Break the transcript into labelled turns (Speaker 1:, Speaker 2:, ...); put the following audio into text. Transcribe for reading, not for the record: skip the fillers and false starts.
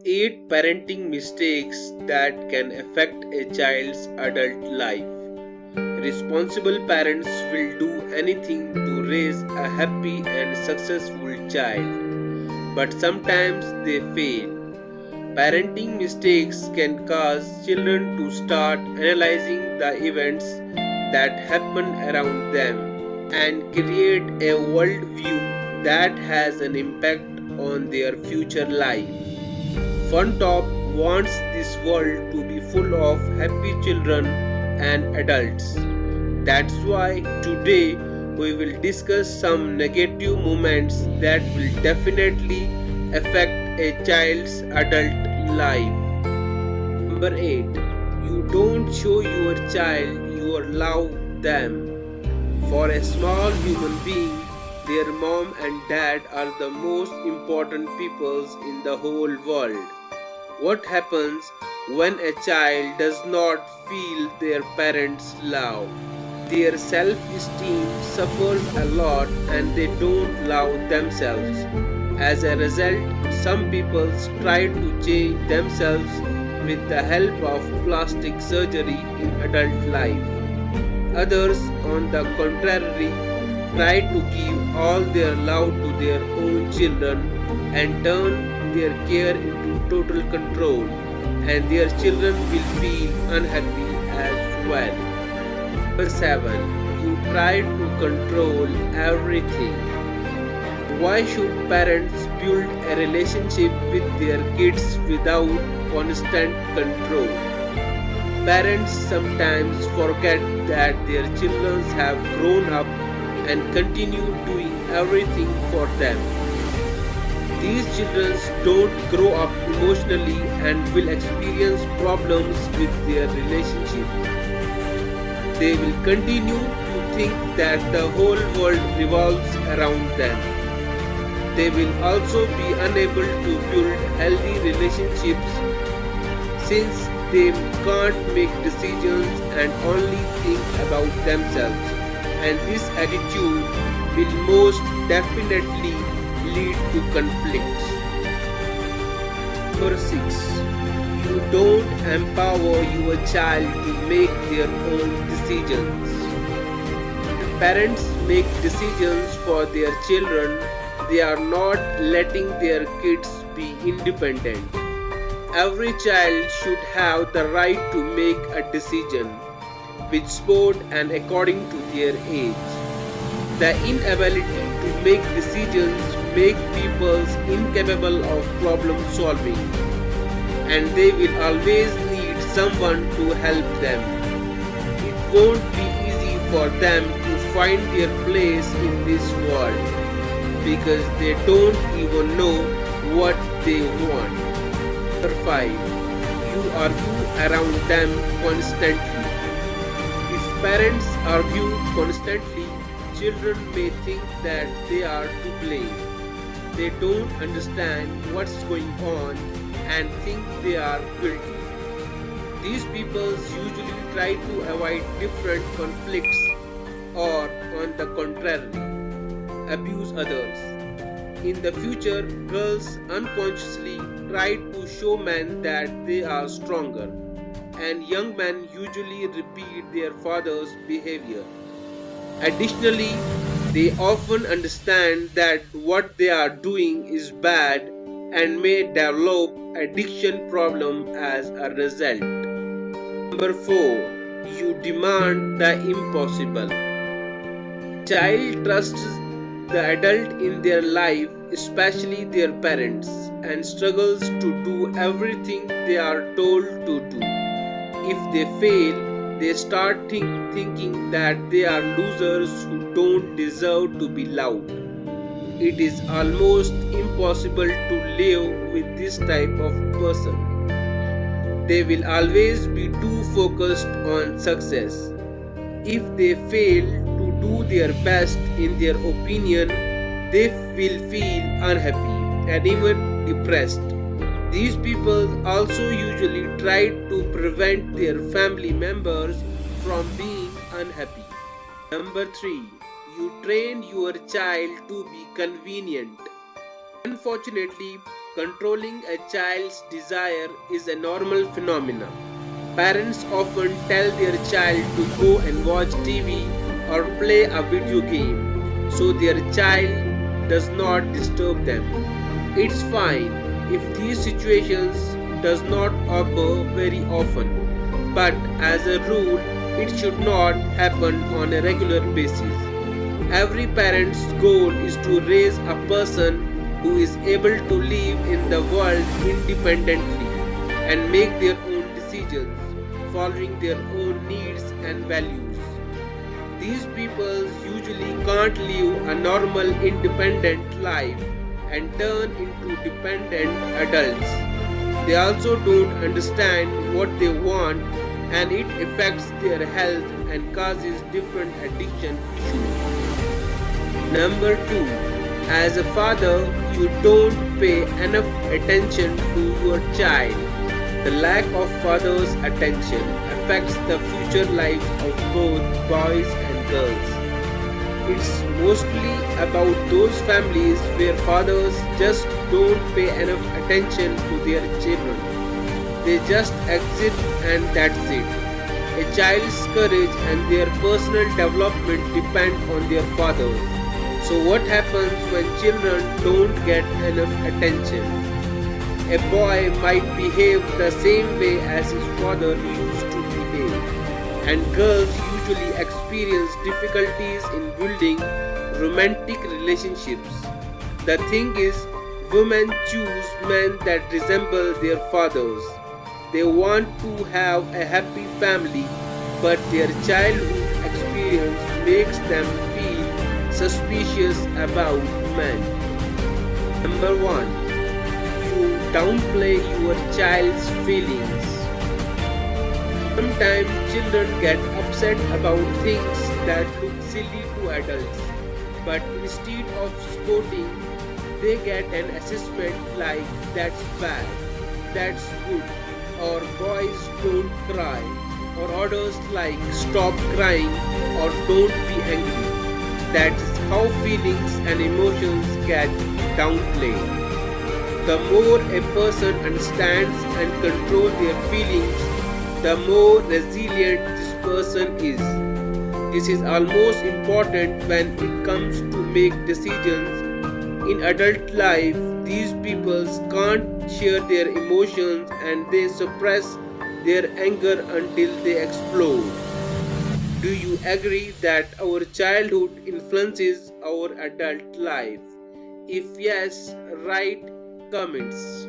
Speaker 1: 8 parenting mistakes that can affect a child's adult life. Responsible parents will do anything to raise a happy and successful child, but sometimes they fail. Parenting mistakes can cause children to start analyzing the events that happen around them and create a worldview that has an impact on their future life. FunTop wants this world to be full of happy children and adults. That's why today we will discuss some negative moments that will definitely affect a child's adult life. Number 8. You don't show your child you love them. For a small human being, their mom and dad are the most important peoples in the whole world. What happens when a child does not feel their parents' love? Their self-esteem suffers a lot and they don't love themselves. As a result, some people try to change themselves with the help of plastic surgery in adult life. Others, on the contrary, try to give all their love to their own children and turn their care into total control, and their children will feel unhappy as well. Number 7. You try to control everything. Why should parents build a relationship with their kids without constant control? Parents sometimes forget that their children have grown up and continue doing everything for them. These children don't grow up emotionally and will experience problems with their relationship. They will continue to think that the whole world revolves around them. They will also be unable to build healthy relationships since they can't make decisions and only think about themselves. And this attitude will most definitely lead to conflicts. Number 6. You don't empower your child to make their own decisions. When parents make decisions for their children, they are not letting their kids be independent. Every child should have the right to make a decision with sport and according to their age. The inability to make decisions make people incapable of problem solving, and they will always need someone to help them. It won't be easy for them to find their place in this world because they don't even know what they want. Number 5. You argue around them constantly. If parents argue constantly, children may think that they are to blame. They don't understand what's going on and think they are guilty. These people usually try to avoid different conflicts or, on the contrary, abuse others. In the future, girls unconsciously try to show men that they are stronger, and young men usually repeat their father's behavior. Additionally, they often understand that what they are doing is bad and may develop addiction problem as a result. Number 4. You demand the impossible. Child trusts the adult in their life, especially their parents, and struggles to do everything they are told to do. If they fail, they start thinking that they are losers who don't deserve to be loved. It is almost impossible to live with this type of person. They will always be too focused on success. If they fail to do their best in their opinion, they will feel unhappy and even depressed. These people also usually try to prevent their family members from being unhappy. Number 3. You train your child to be convenient. Unfortunately, controlling a child's desire is a normal phenomenon. Parents often tell their child to go and watch TV or play a video game so their child does not disturb them. It's fine if these situations does not occur very often, but as a rule it should not happen on a regular basis. Every parent's goal is to raise a person who is able to live in the world independently and make their own decisions, following their own needs and values. These people usually can't live a normal independent life and turn into dependent adults. They also don't understand what they want and it affects their health and causes different addiction issues. Number 2. As a father, you don't pay enough attention to your child. The lack of father's attention affects the future lives of both boys and girls. It's mostly about those families where fathers just don't pay enough attention to their children. They just exist and that's it. A child's courage and their personal development depend on their fathers. So what happens when children don't get enough attention? A boy might behave the same way as his father used to behave, and girls usually experience difficulties in building romantic relationships. The thing is, women choose men that resemble their fathers. They want to have a happy family, but their childhood experience makes them feel suspicious about men. Number 1. You downplay your child's feelings. Sometimes children get upset about things that look silly to adults, but instead of scolding, they get an assessment like that's bad, that's good, or boys don't cry, or orders like stop crying or don't be angry. That's how feelings and emotions get downplayed. The more a person understands and controls their feelings, the more resilient this person is. This is almost important when it comes to make decisions. In adult life, these people can't share their emotions and they suppress their anger until they explode. Do you agree that our childhood influences our adult life? If yes, write comments.